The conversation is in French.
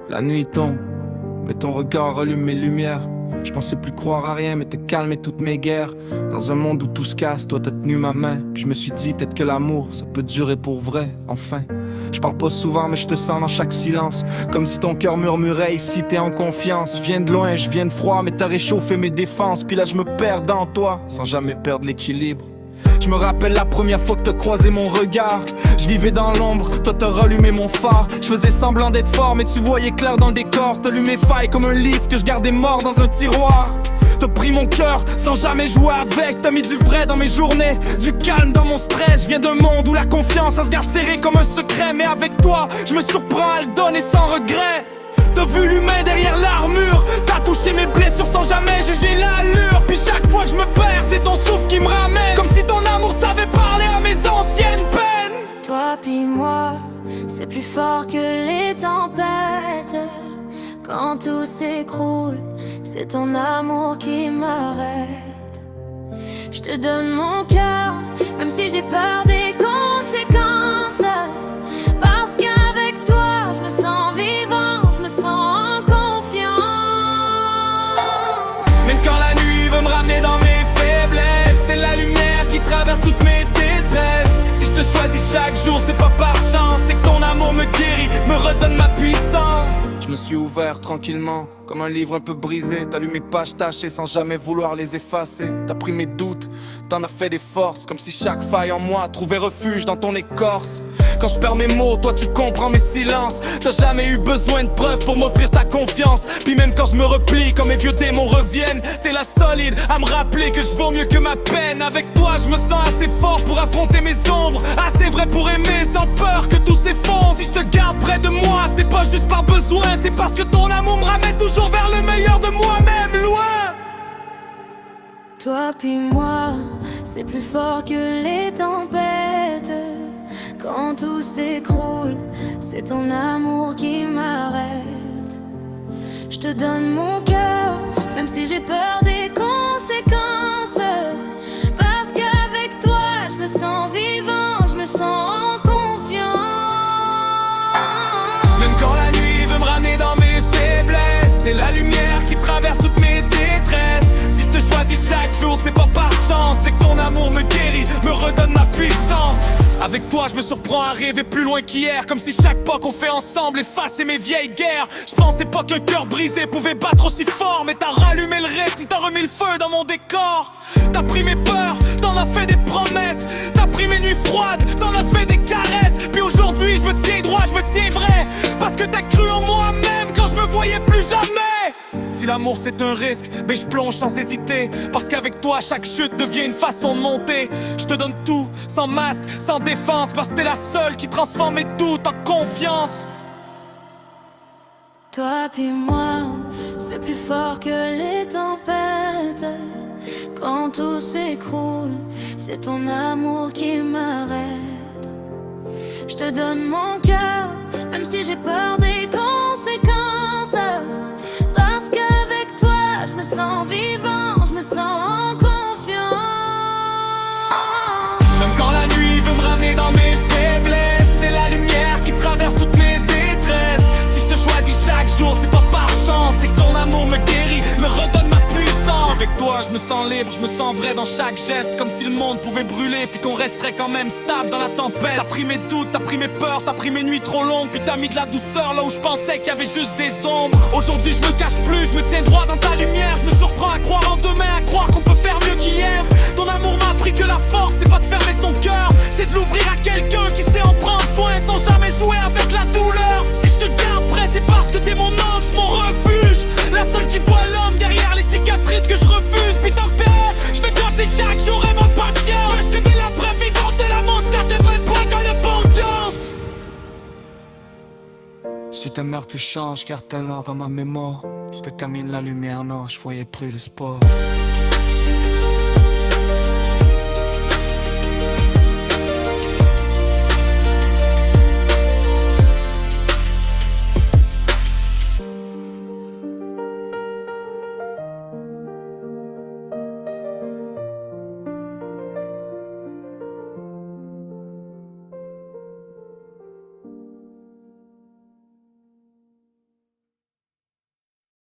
La nuit tombe, mais ton regard rallume mes lumières. Je pensais plus croire à rien, mais t'as calmé toutes mes guerres. Dans un monde où tout se casse, toi t'as tenu ma main. Puis je me suis dit peut-être que l'amour, ça peut durer pour vrai, enfin. Je parle pas souvent, mais je te sens dans chaque silence. Comme si ton cœur murmurait, ici t'es en confiance. Je viens de loin, je viens de froid, mais t'as réchauffé mes défenses. Puis là je me perds dans toi, sans jamais perdre l'équilibre. Je me rappelle la première fois que t'as croisé mon regard. Je vivais dans l'ombre, toi t'as rallumé mon phare. Je faisais semblant d'être fort, mais tu voyais clair dans le décor. T'as lu mes failles comme un livre que je gardais mort dans un tiroir. T'as pris mon cœur sans jamais jouer avec. T'as mis du vrai dans mes journées, du calme dans mon stress. Je viens d'un monde où la confiance, ça se garde serré comme un secret. Mais avec toi, je me surprends à le donner sans regret. T'as vu l'humain derrière l'armure. T'as touché mes blessures sans jamais juger l'allure. Puis chaque fois que je me perds, c'est ton souffle qui me ramène. Comme si ton amour savait parler à mes anciennes peines. Toi puis moi, c'est plus fort que les tempêtes. Quand tout s'écroule, c'est ton amour qui m'arrête. Je te donne mon cœur, même si j'ai peur des conséquences. Parce qu'avec toi, je me sens vivant, je me sens en confiance. Même quand la nuit veut me ramener dans mes faiblesses, c'est la lumière qui traverse toutes mes détresses. Si je te choisis chaque jour, c'est pas par chance, c'est que ton amour me guérit, me redonne ma puissance. Je me suis ouvert tranquillement, comme un livre un peu brisé. T'as lu mes pages tachées sans jamais vouloir les effacer. T'as pris mes doutes, t'en as fait des forces. Comme si chaque faille en moi trouvait refuge dans ton écorce. Quand je perds mes mots, toi tu comprends mes silences. T'as jamais eu besoin de preuves pour m'offrir ta confiance. Puis même quand je me replie, quand mes vieux démons reviennent, t'es la solide à me rappeler que je vaux mieux que ma peine. Avec toi je me sens assez fort pour affronter mes ombres, assez vrai pour aimer sans peur que tout s'effondre. Si je te garde près de moi, c'est pas juste par besoin, c'est parce que ton amour me ramène toujours vers le meilleur de moi-même, loin. Toi puis moi, c'est plus fort que les tempêtes. Quand tout s'écroule, c'est ton amour qui m'arrête. Je te donne mon cœur, même si j'ai peur des conséquences. Parce qu'avec toi, je me sens vivant, je me sens en confiance. Même quand la nuit veut me ramener dans mes faiblesses, t'es la lumière qui traverse toutes mes détresses. Si je te choisis chaque jour, c'est pas par chance, c'est que ton amour me guérit, me redonne ma puissance. Avec toi je me surprends à rêver plus loin qu'hier, comme si chaque pas qu'on fait ensemble effaçait mes vieilles guerres. Je pensais pas qu'un cœur brisé pouvait battre aussi fort, mais t'as rallumé le rythme, t'as remis le feu dans mon décor. T'as pris mes peurs, t'en as fait des promesses. T'as pris mes nuits froides, t'en as fait des caresses. Puis aujourd'hui je me tiens droit, je me tiens vrai, parce que t'as cru en moi même quand je me voyais plus jamais. Si l'amour c'est un risque, ben je plonge sans hésiter. Parce qu'avec toi chaque chute devient une façon de monter. Je te donne tout, sans masque, sans défense. Parce que t'es la seule qui transforme mes doutes en confiance. Toi puis moi, c'est plus fort que les tempêtes. Quand tout s'écroule, c'est ton amour qui m'arrête. Je te donne mon cœur, même si j'ai peur des conséquences. Parce qu'avec toi, je me sens vivant, je me sens en confiance. Même quand la nuit veut me ramener dans mes faiblesses, c'est la lumière qui traverse toutes mes détresses. Si je te choisis chaque jour, c'est pas par chance, c'est que ton amour me guérit, me redonne ma puissance. Avec toi, je me sens libre, je me sens vrai dans chaque geste. Comme si le monde pouvait brûler, puis qu'on resterait quand même stable dans la tempête. T'as pris mes doutes, t'as pris mes peurs, t'as pris mes nuits trop longues. Puis t'as mis de la douceur là où je pensais qu'il y avait juste des ombres. Aujourd'hui je me cache plus, je me tiens droit dans ta lumière. Je me surprends à croire en demain, à croire qu'on peut faire mieux qu'hier. Ton amour m'a appris que la force c'est pas de fermer son cœur, c'est de l'ouvrir à quelqu'un qui sait en prendre soin sans jamais jouer avec la douleur. Si je te garde près, c'est parce que t'es mon ange, mon refuge, la seule qui voit l'homme derrière les cicatrices que je refuse. Puis t'en fais, je vais danser chaque jour et votre patience. Je vais la preuve vivante de l'amour, certaines vrais points quand le bon danse. Si ta mère plus change, car tellement dans ma mémoire, je te termine la lumière, non, je voyais plus l'espoir.